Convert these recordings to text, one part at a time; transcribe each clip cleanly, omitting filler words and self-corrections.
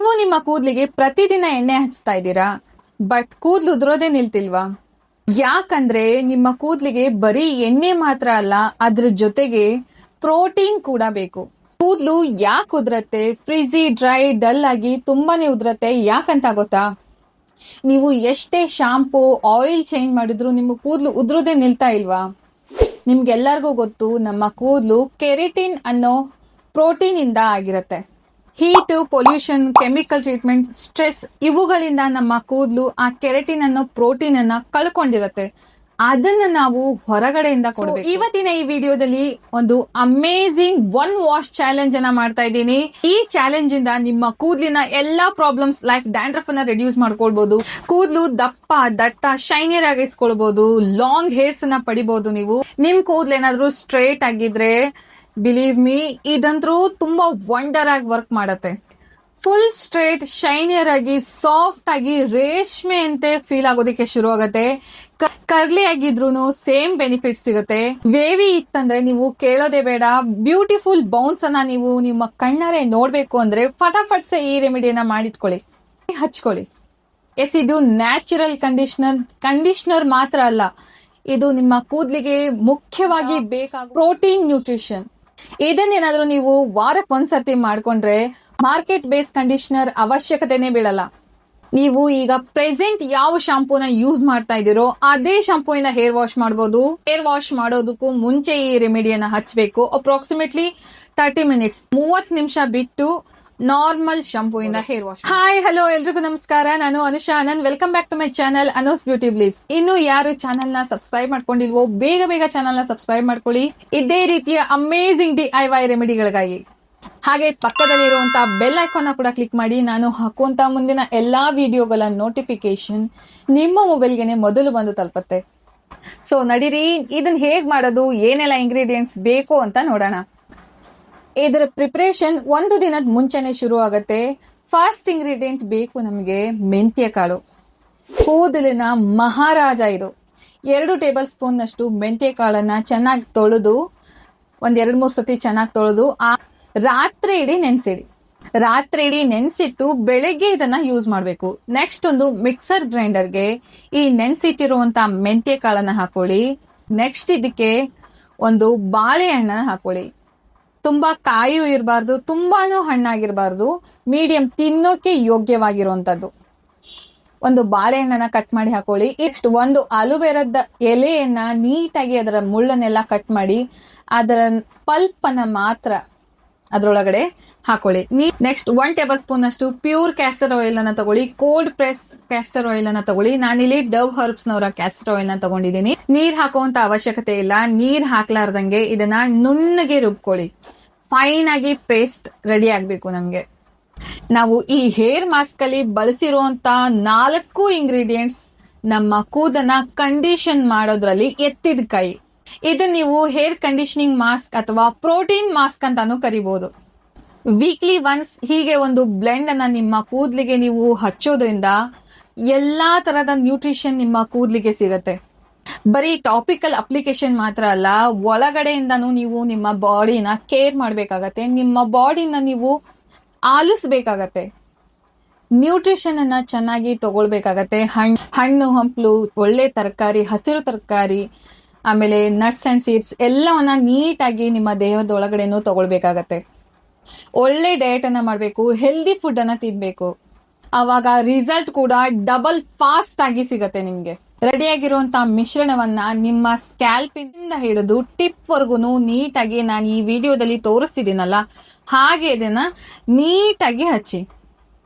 ನೀವು ನಿಮ್ಮ ಕೂದಲಿಗೆ ಪ್ರತಿದಿನ ಎಣ್ಣೆ ಹಚ್ತಾ ಇದ್ದೀರಾ, ಬಟ್ ಕೂದಲು ಉದುರೋದೇ ನಿಲ್ತಿಲ್ವಾ? ಯಾಕಂದ್ರೆ ನಿಮ್ಮ ಕೂದಲಿಗೆ ಬರೀ ಎಣ್ಣೆ ಮಾತ್ರ ಅಲ್ಲ, ಅದ್ರ ಜೊತೆಗೆ ಪ್ರೋಟೀನ್ ಕೂಡ ಬೇಕು. ಕೂದಲು ಯಾಕೆ ಉದುರತ್ತೆ, ಫ್ರಿಜಿ, ಡ್ರೈ, ಡಲ್ ಆಗಿ ತುಂಬಾನೇ ಉದುರತ್ತೆ ಯಾಕಂತ ಗೊತ್ತಾ? ನೀವು ಎಷ್ಟೇ ಶಾಂಪೂ, ಆಯಿಲ್ ಚೇಂಜ್ ಮಾಡಿದ್ರು ನಿಮ್ಮ ಕೂದಲು ಉದುರೋದೇ ನಿಲ್ತಾ ಇಲ್ವಾ? ನಿಮ್ಗೆಲ್ಲರಿಗೂ ಗೊತ್ತು, ನಮ್ಮ ಕೂದಲು ಕೆರಾಟಿನ್ ಅನ್ನೋ ಪ್ರೋಟೀನ್ ಇಂದ ಆಗಿರತ್ತೆ. Heat, pollution, chemical treatment, stress ಇವುಗಳಿಂದ ನಮ್ಮ ಕೂದಲು ಆ ಕೆರಾಟಿನ್ ಅನ್ನೋ ಪ್ರೋಟೀನ್ ಅನ್ನ ಕಳ್ಕೊಂಡಿರತ್ತೆ. ಅದನ್ನ ನಾವು ಹೊರಗಡೆಯಿಂದ ಕೊಡಬೇಕು. ಇವತ್ತಿನ ಈ ವಿಡಿಯೋದಲ್ಲಿ ಒಂದು ಅಮೇಜಿಂಗ್ ಒನ್ ವಾಶ್ ಚಾಲೆಂಜ್ ಅನ್ನ ಮಾಡ್ತಾ ಇದ್ದೀನಿ. ಈ ಚಾಲೆಂಜ್ ಇಂದ ನಿಮ್ಮ ಕೂದಲಿನ ಎಲ್ಲಾ ಪ್ರಾಬ್ಲಮ್ಸ್ ಲೈಕ್ ಡ್ಯಾಂಡ್ರಫ್ ಅನ್ನ ರಿಡ್ಯೂಸ್ ಮಾಡ್ಕೊಳ್ಬಹುದು, ಕೂದಲು ದಪ್ಪ, ದಟ್ಟ, ಶೈನಿಯರ್ ಆಗಿಸ್ಕೊಳ್ಬಹುದು, ಲಾಂಗ್ ಹೇರ್ಸ್ ಅನ್ನ ಪಡಿಬಹುದು. ನೀವು ನಿಮ್ ಕೂದಲು ಏನಾದ್ರೂ ಸ್ಟ್ರೇಟ್ ಆಗಿದ್ರೆ ಬಿಲೀವ್ ಮೀ, ಇದಂದ್ರೂ ತುಂಬಾ ವಂಡರ್ ಆಗಿ ವರ್ಕ್ ಮಾಡತ್ತೆ. ಫುಲ್ ಸ್ಟ್ರೇಟ್, ಶೈನಿಯರ್ ಆಗಿ, ಸಾಫ್ಟ್ ಆಗಿ, ರೇಷ್ಮೆ ಅಂತೆ ಫೀಲ್ ಆಗೋದಕ್ಕೆ ಶುರು ಆಗತ್ತೆ. ಕರ್ಲಿ ಆಗಿದ್ರು ಸೇಮ್ ಬೆನಿಫಿಟ್ ಸಿಗುತ್ತೆ. ವೇವಿ ಇತ್ತಂದ್ರೆ ನೀವು ಕೇಳೋದೇ ಬೇಡ. ಬ್ಯೂಟಿಫುಲ್ ಬೌನ್ಸ್ ಅನ್ನ ನೀವು ನಿಮ್ಮ ಕಣ್ಣಾರೆ ನೋಡ್ಬೇಕು ಅಂದ್ರೆ ಫಟಾಫಟ್ ಈ ರೆಮಿಡಿಯನ್ನ ಮಾಡಿಟ್ಕೊಳ್ಳಿ, ಹಚ್ಕೊಳ್ಳಿ. ಎಸ್, ಇದು ನ್ಯಾಚುರಲ್ ಕಂಡೀಷನರ್ ಮಾತ್ರ ಅಲ್ಲ, ಇದು ನಿಮ್ಮ ಕೂದಲಿಗೆ ಮುಖ್ಯವಾಗಿ ಬೇಕಾಗುವ ಪ್ರೋಟೀನ್, ನ್ಯೂಟ್ರಿಷನ್. ಇದನ್ನೇನಾದ್ರೂ ನೀವು ವಾರಕ್ಕೆ ಒಂದ್ಸರ್ತಿ ಮಾಡ್ಕೊಂಡ್ರೆ ಮಾರ್ಕೆಟ್ ಬೇಸ್ ಕಂಡೀಷನರ್ ಅವಶ್ಯಕತೆನೇ ಬೀಳಲ್ಲ. ನೀವು ಈಗ ಪ್ರೆಸೆಂಟ್ ಯಾವ ಶಾಂಪೂನ ಯೂಸ್ ಮಾಡ್ತಾ ಇದ್ದೀರೋ ಅದೇ ಶಾಂಪೂಯಿಂದ ಹೇರ್ ವಾಶ್ ಮಾಡಬಹುದು. ಹೇರ್ ವಾಶ್ ಮಾಡೋದಕ್ಕೂ ಮುಂಚೆ ಈ ರೆಮಿಡಿಯನ್ನ ಹಚ್ಚಬೇಕು. ಅಪ್ರಾಕ್ಸಿಮೇಟ್ಲಿ 30 ಮಿನಿಟ್ಸ್, 30 ನಿಮಿಷ ಬಿಟ್ಟು ನಾರ್ಮಲ್ ಶಾಂಪೂ ಇಂದ ಹೇರ್ ವಾಶ್. ಹಾಯ್, ಹಲೋ, ಎಲ್ರಿಗೂ ನಮಸ್ಕಾರ. ನಾನು Anusha Anand. Welcome back to my channel Anu's beauty bliss. ಇನ್ನು ಯಾರು ಚಾನಲ್ ನ ಸಬ್ಸ್ಕ್ರೈಬ್ ಮಾಡ್ಕೊಂಡಿಲ್ವೋ ಬೇಗ ಚಾನಲ್ ನ ಸಬ್ಸ್ಕ್ರೈಬ್ ಮಾಡ್ಕೊಳ್ಳಿ, ಇದೇ ರೀತಿಯ ಅಮೇಜಿಂಗ್ DIY ರೆಮಿಡಿಗಳಿಗಾಗಿ. ಹಾಗೆ ಪಕ್ಕದಲ್ಲಿರುವಂತಹ ಬೆಲ್ ಐಕಾನ್ ಕೂಡ ಕ್ಲಿಕ್ ಮಾಡಿ, ನಾನು ಹಾಕುವಂತ ಮುಂದಿನ ಎಲ್ಲಾ ವಿಡಿಯೋಗಳ ನೋಟಿಫಿಕೇಶನ್ ನಿಮ್ಮ ಮೊಬೈಲ್ಗೆನೆ ಮೊದಲು ಬಂದು ತಲುಪತ್ತೆ. ಸೊ ನಡೀರಿ, ಇದನ್ನ ಹೇಗ್ ಮಾಡೋದು, ಏನೆಲ್ಲ ಇಂಗ್ರೀಡಿಯೆಂಟ್ಸ್ ಬೇಕು ಅಂತ ನೋಡೋಣ. ಇದರ ಪ್ರಿಪರೇಷನ್ ಒಂದು ದಿನದ ಮುಂಚೆನೆ ಶುರು ಆಗತ್ತೆ. ಫಸ್ಟ್ ಇಂಗ್ರೀಡಿಯೆಂಟ್ ಬೇಕು ನಮಗೆ ಮೆಂತ್ಯ ಕಾಳು. ಕೂದಲಿನ ಮಹಾರಾಜ ಇದು. 2 ಟೇಬಲ್ ಸ್ಪೂನ್ ನಷ್ಟು ಮೆಂತ್ಯ ಕಾಳನ್ನ ಚೆನ್ನಾಗಿ ತೊಳೆದು, 2-3 ಸತಿ ಚೆನ್ನಾಗಿ ತೊಳೆದು ರಾತ್ರಿ ಇಡೀ ನೆನೆಸಿಡಿ. ರಾತ್ರಿ ಇಡೀ ನೆನೆಸಿಟ್ಟು ಬೆಳಗ್ಗೆ ಇದನ್ನ ಯೂಸ್ ಮಾಡಬೇಕು. ನೆಕ್ಸ್ಟ್ ಒಂದು ಮಿಕ್ಸರ್ ಗ್ರೈಂಡರ್ಗೆ ಈ ನೆನೆಸಿಟ್ಟಿರುವಂತ ಮೆಂತ್ಯ ಕಾಳನ್ನ ಹಾಕೊಳ್ಳಿ. ನೆಕ್ಸ್ಟ್ ಇದಕ್ಕೆ ಒಂದು ಬಾಳೆಹಣ್ಣನ್ನ ಹಾಕೊಳ್ಳಿ. ತುಂಬಾ ಕಾಯು ಇರಬಾರ್ದು, ತುಂಬಾನು ಹಣ್ಣಾಗಿರ್ಬಾರ್ದು, ಮೀಡಿಯಂ, ತಿನ್ನೋಕೆ ಯೋಗ್ಯವಾಗಿರುವಂತದ್ದು ಒಂದು ಬಾಳೆಹಣ್ಣನ್ನ ಕಟ್ ಮಾಡಿ ಹಾಕೊಳ್ಳಿ. ನೆಕ್ಸ್ಟ್ ಒಂದು ಅಲೋವೆರಾದ ಎಲೆಯನ್ನ ನೀಟಾಗಿ ಅದರ ಮುಳ್ಳನ್ನೆಲ್ಲ ಕಟ್ ಮಾಡಿ ಅದರ ಪಲ್ಪ್ ಅನ್ನ ಮಾತ್ರ ಅದ್ರೊಳಗಡೆ ಹಾಕೊಳ್ಳಿ. ನೆಕ್ಸ್ಟ್ 1 ಟೇಬಲ್ ಸ್ಪೂನ್ ಅಷ್ಟು ಪ್ಯೂರ್ ಕ್ಯಾಸ್ಟರ್ ಆಯಿಲ್ ಅನ್ನ ತಗೊಳ್ಳಿ. ಕೋಲ್ಡ್ ಪ್ರೆಸ್ ಕ್ಯಾಸ್ಟರ್ ಆಯಿಲ್ ಅನ್ನ ತಗೊಳ್ಳಿ. ನಾನಿಲ್ಲಿ ಡವ್ ಹರ್ಬ್ಸ್ ನವರ ಕ್ಯಾಸ್ಟರ್ ಆಯಿಲ್ ನ ತಗೊಂಡಿದ್ದೀನಿ. ನೀರ್ ಹಾಕುವಂತ ಅವಶ್ಯಕತೆ ಇಲ್ಲ. ನೀರ್ ಹಾಕ್ಲಾರ್ದಂಗೆ ಇದನ್ನ ನುಣ್ಣಗೆ ರುಬ್ಕೊಳ್ಳಿ. ಫೈನ್ ಆಗಿ ಪೇಸ್ಟ್ ರೆಡಿ ಆಗ್ಬೇಕು ನಮ್ಗೆ. ನಾವು ಈ ಹೇರ್ ಮಾಸ್ಕ್ ಅಲ್ಲಿ ಬಳಸಿರುವಂತ 4 ಇಂಗ್ರೀಡಿಯೆಂಟ್ಸ್ ನಮ್ಮ ಕೂದಲನ್ನ ಕಂಡೀಷನ್ ಮಾಡೋದ್ರಲ್ಲಿ ಎತ್ತಿದ ಕೈ. ಇದನ್ನ ನೀವು ಹೇರ್ ಕಂಡೀಷನಿಂಗ್ ಮಾಸ್ಕ್ ಅಥವಾ ಪ್ರೋಟೀನ್ ಮಾಸ್ಕ್ ಅಂತಾನು ಕರಿಬಹುದು. ವೀಕ್ಲಿ ಒನ್ಸ್ ಹೀಗೆ ಒಂದು ಬ್ಲೆಂಡ್ ಅನ್ನ ನಿಮ್ಮ ಕೂದಲಿಗೆ ನೀವು ಹಚ್ಚೋದ್ರಿಂದ ಎಲ್ಲಾ ತರದ ನ್ಯೂಟ್ರಿಷನ್ ನಿಮ್ಮ ಕೂದಲಿಗೆ ಸಿಗತ್ತೆ. ಬರೀ ಟಾಪಿಕಲ್ ಅಪ್ಲಿಕೇಶನ್ ಮಾತ್ರ ಅಲ್ಲ, ಒಳಗಡೆಯಿಂದನೂ ನೀವು ನಿಮ್ಮ ಬಾಡಿನ ಕೇರ್ ಮಾಡ್ಬೇಕಾಗತ್ತೆ. ನಿಮ್ಮ ಬಾಡಿನ ನೀವು ಆಲಿಸ್ಬೇಕಾಗತ್ತೆ. ನ್ಯೂಟ್ರಿಷನ್ ಅನ್ನ ಚೆನ್ನಾಗಿ ತಗೊಳ್ಬೇಕಾಗತ್ತೆ. ಹಣ್ಣು ಹಂಪಲು, ಒಳ್ಳೆ ತರಕಾರಿ, ಹಸಿರು ತರಕಾರಿ, ಆಮೇಲೆ ನಟ್ಸ್ ಅಂಡ್ ಸೀಡ್ಸ್ ಎಲ್ಲವನ್ನ ನೀಟಾಗಿ ನಿಮ್ಮ ದೇಹದ ಒಳಗಡೆನೂ ತಗೊಳ್ಬೇಕಾಗತ್ತೆ. ಒಳ್ಳೆ ಡಯಟ್ ಅನ್ನ ಮಾಡಬೇಕು, ಹೆಲ್ದಿ ಫುಡ್ ಅನ್ನ ತಿನ್ಬೇಕು. ಅವಾಗ ರಿಸಲ್ಟ್ ಕೂಡ ಡಬಲ್ ಫಾಸ್ಟ್ ಆಗಿ ಸಿಗತ್ತೆ ನಿಮ್ಗೆ. ರೆಡಿಯಾಗಿರುವಂತಹ ಮಿಶ್ರಣವನ್ನ ನಿಮ್ಮ ಸ್ಕ್ಯಾಲ್ಪಿಂದ ಹಿಡಿದು ಟಿಪ್ ವರ್ಗುನು ನೀಟಾಗಿ ನಾನು ಈ ವಿಡಿಯೋದಲ್ಲಿ ತೋರಿಸ್ತಿದ್ದೀನಲ್ಲ ಹಾಗೆ ಇದನ್ನ ನೀಟಾಗಿ ಹಚ್ಚಿ.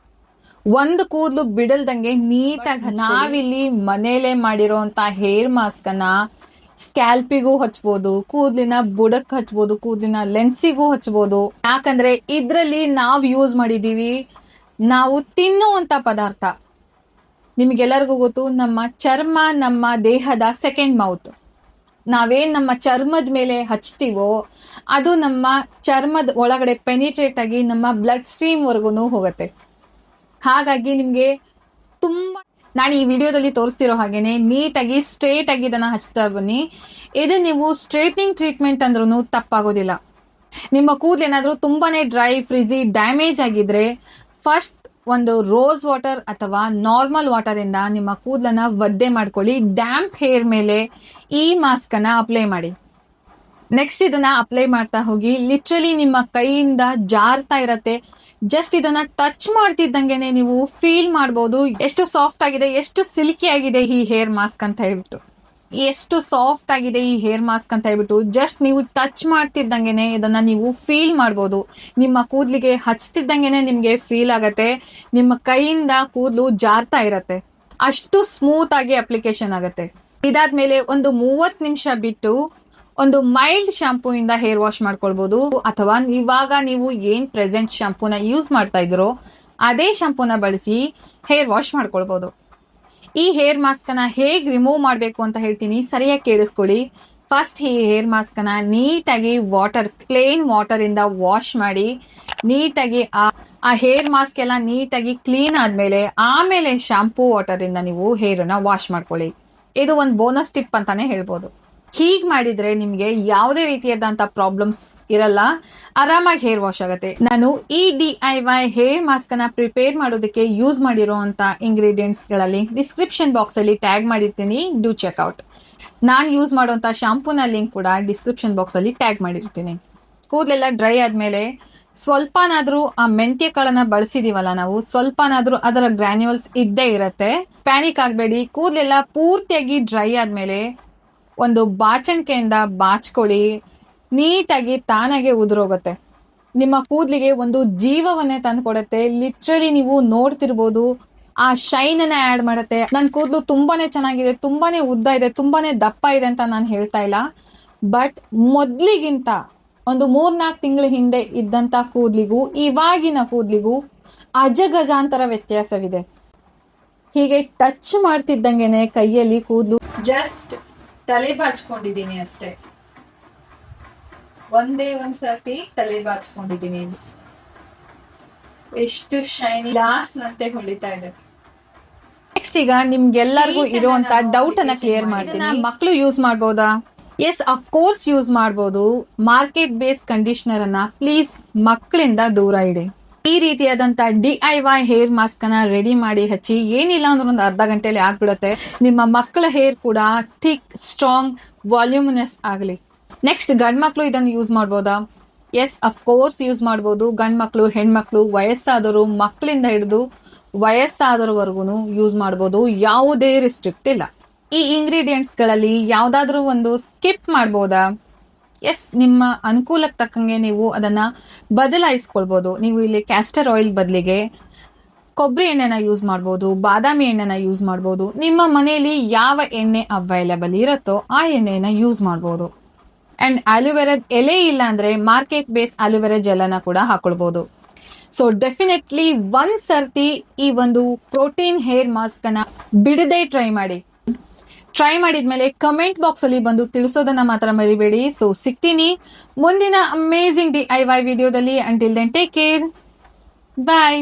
ಒಂದು ಕೂದಲು ಬಿಡಲ್ದಂಗೆ ನೀಟಾಗಿ. ನಾವಿಲ್ಲಿ ಮನೇಲೆ ಮಾಡಿರೋಂತ ಹೇರ್ ಮಾಸ್ಕ್ ಅನ್ನ ಸ್ಕ್ಯಾಲ್ಪಿಗೂ ಹಚ್ಬೋದು, ಕೂದಲಿನ ಬುಡಕ್ ಹಚ್ಬೋದು, ಕೂದಲಿನ ಲೆನ್ಸಿಗೂ ಹಚ್ಬೋದು. ಯಾಕಂದ್ರೆ ಇದ್ರಲ್ಲಿ ನಾವು ಯೂಸ್ ಮಾಡಿದೀವಿ ನಾವು ತಿನ್ನುವಂತ ಪದಾರ್ಥ. ನಿಮ್ಗೆಲ್ಲರಿಗೂ ಗೊತ್ತು, ನಮ್ಮ ಚರ್ಮ ನಮ್ಮ ದೇಹದ ಸೆಕೆಂಡ್ ಮೌತ್. ನಾವೇನ್ ನಮ್ಮ ಚರ್ಮದ ಮೇಲೆ ಹಚ್ತೀವೋ ಅದು ನಮ್ಮ ಚರ್ಮದ ಒಳಗಡೆ ಪೆನಿಟ್ರೇಟ್ ಆಗಿ ನಮ್ಮ ಬ್ಲಡ್ ಸ್ಟ್ರೀಮ್ ವರ್ಗುನು ಹೋಗುತ್ತೆ. ಹಾಗಾಗಿ ನಿಮ್ಗೆ ತುಂಬಾ, ನಾನು ಈ ವಿಡಿಯೋದಲ್ಲಿ ತೋರಿಸ್ತಿರೋ ಹಾಗೇನೆ ನೀಟಾಗಿ ಸ್ಟ್ರೇಟ್ ಆಗಿ ಇದನ್ನ ಹಚ್ತಾ ಬನ್ನಿ. ಇದು ನೀವು ಸ್ಟ್ರೇಟ್ನಿಂಗ್ ಟ್ರೀಟ್ಮೆಂಟ್ ಅಂದ್ರೂ ತಪ್ಪಾಗೋದಿಲ್ಲ. ನಿಮ್ಮ ಕೂದಲು ಏನಾದ್ರೂ ತುಂಬಾನೇ ಡ್ರೈ, ಫ್ರಿಜಿ, ಡ್ಯಾಮೇಜ್ ಆಗಿದ್ರೆ ಫಸ್ಟ್ ಒಂದು ರೋಸ್ ವಾಟರ್ ಅಥವಾ ನಾರ್ಮಲ್ ವಾಟರ್ ಇಂದ ನಿಮ್ಮ ಕೂದಲನ್ನ ಒದ್ದೆ ಮಾಡ್ಕೊಳ್ಳಿ. ಡ್ಯಾಂಪ್ ಹೇರ್ ಮೇಲೆ ಈ ಮಾಸ್ಕ್ ಅನ್ನ ಅಪ್ಲೈ ಮಾಡಿ. ನೆಕ್ಸ್ಟ್ ಇದನ್ನ ಅಪ್ಲೈ ಮಾಡ್ತಾ ಹೋಗಿ. ಲಿಟ್ರಲಿ ನಿಮ್ಮ ಕೈಯಿಂದ ಜಾರ್ತಾ ಇರತ್ತೆ. ಜಸ್ಟ್ ಇದನ್ನ ಟಚ್ ಮಾಡ್ತಿದ್ದಂಗೆನೆ ನೀವು ಫೀಲ್ ಮಾಡಬಹುದು ಎಷ್ಟು ಸಾಫ್ಟ್ ಆಗಿದೆ, ಎಷ್ಟು ಸಿಲ್ಕಿ ಆಗಿದೆ ಈ ಹೇರ್ ಮಾಸ್ಕ್ ಅಂತ ಹೇಳ್ಬಿಟ್ಟು. ಎಷ್ಟು ಸಾಫ್ಟ್ ಆಗಿದೆ ಈ ಹೇರ್ ಮಾಸ್ಕ್ ಅಂತ ಹೇಳ್ಬಿಟ್ಟು ಜಸ್ಟ್ ನೀವು ಟಚ್ ಮಾಡ್ತಿದ್ದಂಗೆನೆ ಇದನ್ನ ನೀವು ಫೀಲ್ ಮಾಡಬಹುದು. ನಿಮ್ಮ ಕೂದಲಿಗೆ ಹಚ್ತಿದ್ದಂಗೆನೆ ನಿಮ್ಗೆ ಫೀಲ್ ಆಗತ್ತೆ. ನಿಮ್ಮ ಕೈಯಿಂದ ಕೂದಲು ಜಾರ್ತಾ ಇರತ್ತೆ. ಅಷ್ಟು ಸ್ಮೂತ್ ಆಗಿ ಅಪ್ಲಿಕೇಶನ್ ಆಗತ್ತೆ. ಇದಾದ್ಮೇಲೆ ಒಂದು 30 ನಿಮಿಷ ಬಿಟ್ಟು ಒಂದು ಮೈಲ್ಡ್ ಶಾಂಪೂ ಇಂದ ಹೇರ್ ವಾಶ್ ಮಾಡ್ಕೊಳ್ಬಹುದು. ಅಥವಾ ಇವಾಗ ನೀವು ಏನ್ ಪ್ರೆಸೆಂಟ್ ಶಾಂಪೂನ ಯೂಸ್ ಮಾಡ್ತಾ ಇದ್ರೋ ಅದೇ ಶಾಂಪೂನ ಬಳಸಿ ಹೇರ್ ವಾಶ್ ಮಾಡ್ಕೊಳ್ಬಹುದು. ಈ ಹೇರ್ ಮಾಸ್ಕ್ ಅನ್ನ ಹೇಗ್ ರಿಮೂವ್ ಮಾಡ್ಬೇಕು ಅಂತ ಹೇಳ್ತೀನಿ, ಸರಿಯಾಗಿ ಕೇಳಿಸ್ಕೊಳ್ಳಿ. ಫಸ್ಟ್ ಈ ಹೇರ್ ಮಾಸ್ಕ್ ಅನ್ನ ನೀಟಾಗಿ ಪ್ಲೇನ್ ವಾಟರ್ ಇಂದ ವಾಶ್ ಮಾಡಿ. ನೀಟಾಗಿ ಆ ಹೇರ್ ಮಾಸ್ಕ್ ಎಲ್ಲ ನೀಟಾಗಿ ಕ್ಲೀನ್ ಆದ್ಮೇಲೆ ಆಮೇಲೆ ಶಾಂಪೂ ವಾಟರ್ ಇಂದ ನೀವು ಹೇರ್ ಅನ್ನ ವಾಶ್ ಮಾಡ್ಕೊಳ್ಳಿ. ಇದು ಒಂದು ಬೋನಸ್ ಟಿಪ್ ಅಂತಾನೆ ಹೇಳ್ಬೋದು. ಹೀಗ್ ಮಾಡಿದ್ರೆ ನಿಮ್ಗೆ ಯಾವುದೇ ರೀತಿಯಾದಂತ ಪ್ರಾಬ್ಲಮ್ಸ್ ಇರಲ್ಲ, ಆರಾಮಾಗಿ ಹೇರ್ ವಾಶ್ ಆಗುತ್ತೆ. ನಾನು ಈ DIY ಹೇರ್ ಮಾಸ್ಕ್ ಅನ್ನ ಪ್ರಿಪೇರ್ ಮಾಡೋದಕ್ಕೆ ಯೂಸ್ ಮಾಡಿರುವಂತ ಇಂಗ್ರೀಡಿಯೆಂಟ್ಸ್ ಗಳಲ್ಲಿ ಡಿಸ್ಕ್ರಿಪ್ಷನ್ ಬಾಕ್ಸ್ ಅಲ್ಲಿ ಟ್ಯಾಗ್ ಮಾಡಿರ್ತೀನಿ, ಡೂ ಚೆಕ್ಔಟ್. ನಾನು ಯೂಸ್ ಮಾಡುವಂತ ಶಾಂಪೂನ ಲಿಂಕ್ ಕೂಡ ಡಿಸ್ಕ್ರಿಪ್ಷನ್ ಬಾಕ್ಸ್ ಅಲ್ಲಿ ಟ್ಯಾಗ್ ಮಾಡಿರ್ತೀನಿ. ಕೂದಲೆಲ್ಲ ಡ್ರೈ ಆದ್ಮೇಲೆ ಸ್ವಲ್ಪನಾದ್ರೂ ಆ ಮೆಂತ್ಯ ಕಾಳನ್ನ ಬಳಸಿದೀವಲ್ಲ ನಾವು, ಸ್ವಲ್ಪನಾದ್ರೂ ಅದರ ಗ್ರಾನ್ಯುವಲ್ಸ್ ಇದ್ದೇ ಇರತ್ತೆ. ಪ್ಯಾನಿಕ್ ಆಗ್ಬೇಡಿ. ಕೂದಲೆಲ್ಲ ಪೂರ್ತಿಯಾಗಿ ಡ್ರೈ ಆದ್ಮೇಲೆ ಒಂದು ಬಾಚಣಿಕೆಯಿಂದ ಬಾಚ್ಕೊಳ್ಳಿ. ನೀಟಾಗಿ ತಾನಾಗೆ ಉದುರೋಗುತ್ತೆ. ನಿಮ್ಮ ಕೂದಲಿಗೆ ಒಂದು ಜೀವವನ್ನೇ ತಂದು ಕೊಡುತ್ತೆ. ಲಿಟ್ರಲಿ ನೀವು ನೋಡ್ತಿರ್ಬೋದು, ಆ ಶೈನ್ ಅನ್ನ ಆಡ್ ಮಾಡುತ್ತೆ. ನನ್ನ ಕೂದಲು ತುಂಬಾನೇ ಚೆನ್ನಾಗಿದೆ, ತುಂಬಾನೇ ಉದ್ದ ಇದೆ, ತುಂಬಾನೇ ದಪ್ಪ ಇದೆ ಅಂತ ನಾನು ಹೇಳ್ತಾ ಇಲ್ಲ. ಬಟ್ ಮೊದ್ಲಿಗಿಂತ ಒಂದು 3-4 ತಿಂಗಳ ಹಿಂದೆ ಇದ್ದಂತ ಕೂದಲಿಗೂ ಇವಾಗಿನ ಕೂದಲಿಗೂ ಅಜಗಜಾಂತರ ವ್ಯತ್ಯಾಸವಿದೆ. ಹೀಗೆ ಟಚ್ ಮಾಡ್ತಿದ್ದಂಗೆನೆ ಕೈಯಲ್ಲಿ ಕೂದಲು ಜಸ್ಟ್ ತಲೆ ಬಾಚ್ಕೊಂಡಿದ್ದೀನಿ ಅಷ್ಟೇ. ಒಂದೇ ಒಂದ್ಸತಿ ತಲೆ ಬಾಚ್ಕೊಂಡಿದ್ದೀನಿ. ಎಷ್ಟು ಶೈನಿ ಗ್ಲಾಸ್ ನಂತೆ ಹೊಳಿತಾ ಇದೆ. ನೆಕ್ಸ್ಟ್ ಈಗ ನಿಮ್ಗೆಲ್ಲರಿಗೂ ಇರುವಂತ ಡೌಟ್ ಅನ್ನ ಕ್ಲಿಯರ್ ಮಾಡ್ತೀನಿ. ಮಕ್ಕಳು ಯೂಸ್ ಮಾಡ್ಬೋದಾ? ಎಸ್, ಅಫ್ ಕೋರ್ಸ್ ಯೂಸ್ ಮಾಡ್ಬೋದು. ಮಾರ್ಕೆಟ್ ಬೇಸ್ ಕಂಡೀಷನರ್ ಅನ್ನ ಪ್ಲೀಸ್ ಮಕ್ಕಳಿಂದ ದೂರ ಇಡಿ. ಈ ರೀತಿಯಾದಂತ DIY ಹೇರ್ ಮಾಸ್ಕ್ ಅನ್ನ ರೆಡಿ ಮಾಡಿ ಹಚ್ಚಿ. ಏನಿಲ್ಲ ಅಂದ್ರೆ ಒಂದು ಅರ್ಧ ಗಂಟೆಯಲ್ಲಿ ಆಗ್ಬಿಡುತ್ತೆ. ನಿಮ್ಮ ಮಕ್ಕಳ ಹೇರ್ ಕೂಡ ಥಿಕ್, ಸ್ಟ್ರಾಂಗ್, ವಾಲ್ಯೂಮಿನಸ್ ಆಗಲಿ. ನೆಕ್ಸ್ಟ್ ಗಂಡ್ ಮಕ್ಳು ಇದನ್ನು ಯೂಸ್ ಮಾಡ್ಬೋದಾ? ಎಸ್, ಅಫ್ ಕೋರ್ಸ್ ಯೂಸ್ ಮಾಡ್ಬೋದು. ಗಂಡ್ ಮಕ್ಳು, ಹೆಣ್ಮಕ್ಳು, ವಯಸ್ಸಾದವರು, ಮಕ್ಕಳಿಂದ ಹಿಡಿದು ವಯಸ್ಸಾದವರೆಗೂ ಯೂಸ್ ಮಾಡ್ಬೋದು. ಯಾವುದೇ ರಿಸ್ಟ್ರಿಕ್ಟ್ ಇಲ್ಲ. ಈ ಇಂಗ್ರೀಡಿಯೆಂಟ್ಸ್ ಗಳಲ್ಲಿ ಯಾವ್ದಾದ್ರು ಒಂದು ಸ್ಕಿಪ್ ಮಾಡ್ಬೋದಾ? ಎಸ್, ನಿಮ್ಮ ಅನುಕೂಲಕ್ಕೆ ತಕ್ಕಂಗೆ ನೀವು ಅದನ್ನ ಬದಲಾಯಿಸ್ಕೊಳ್ಬಹುದು. ನೀವು ಇಲ್ಲಿ ಕ್ಯಾಸ್ಟರ್ ಆಯಿಲ್ ಬದಲಿಗೆ ಕೊಬ್ಬರಿ ಎಣ್ಣೆನ ಯೂಸ್ ಮಾಡ್ಬೋದು, ಬಾದಾಮಿ ಎಣ್ಣೆನ ಯೂಸ್ ಮಾಡ್ಬೋದು. ನಿಮ್ಮ ಮನೆಯಲ್ಲಿ ಯಾವ ಎಣ್ಣೆ ಅವೈಲೇಬಲ್ ಇರುತ್ತೋ ಆ ಎಣ್ಣೆನ ಯೂಸ್ ಮಾಡ್ಬೋದು. ಅಂಡ್ ಆಲೋವೆರಾ ಎಲೆ ಇಲ್ಲ ಅಂದ್ರೆ ಮಾರ್ಕೆಟ್ ಬೇಸ್ ಆಲೋವೆರಾ ಜೆಲ್ ಅನ್ನ ಕೂಡ ಹಾಕೊಳ್ಬಹುದು. ಸೊ ಡೆಫಿನೆಟ್ಲಿ ಒಂದ್ ಸರ್ತಿ ಈ ಒಂದು ಪ್ರೋಟೀನ್ ಹೇರ್ ಮಾಸ್ಕ್ ಅನ್ನ ಬಿಡದೆ ಟ್ರೈ ಮಾಡಿ. ಟ್ರೈ ಮಾಡಿದ್ಮೇಲೆ ಕಮೆಂಟ್ ಬಾಕ್ಸ್ ಅಲ್ಲಿ ಬಂದು ತಿಳಿಸೋದನ್ನ ಮಾತ್ರ ಮರಿಬೇಡಿ. ಸೊ ಸಿಗ್ತೀನಿ ಮುಂದಿನ ಅಮೇಜಿಂಗ್ DIY ವಿಡಿಯೋದಲ್ಲಿ. ಅಂಟಿಲ್ ದೆನ್ ಟೇಕ್ ಕೇರ್, ಬಾಯ್.